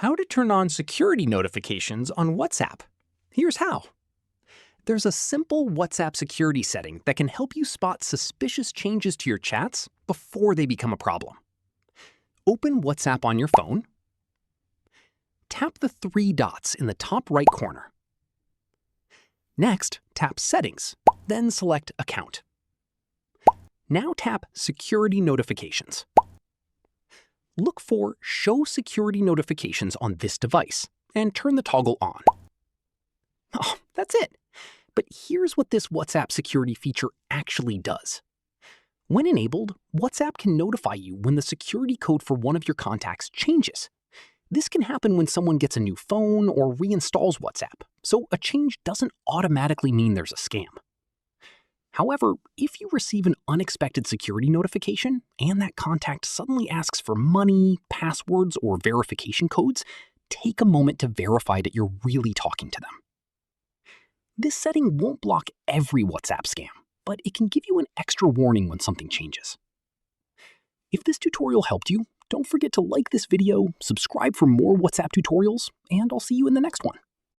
How to turn on security notifications on WhatsApp. Here's how. There's a simple WhatsApp security setting that can help you spot suspicious changes to your chats before they become a problem. Open WhatsApp on your phone. Tap the three dots in the top right corner. Next, tap Settings, then select Account. Now tap Security Notifications. Look for Show Security Notifications on this device and turn the toggle on. Oh, that's it. But here's what this WhatsApp security feature actually does. When enabled, WhatsApp can notify you when the security code for one of your contacts changes. This can happen when someone gets a new phone or reinstalls WhatsApp, so a change doesn't automatically mean there's a scam. However, if you receive an unexpected security notification and that contact suddenly asks for money, passwords, or verification codes, take a moment to verify that you're really talking to them. This setting won't block every WhatsApp scam, but it can give you an extra warning when something changes. If this tutorial helped you, don't forget to like this video, subscribe for more WhatsApp tutorials, and I'll see you in the next one.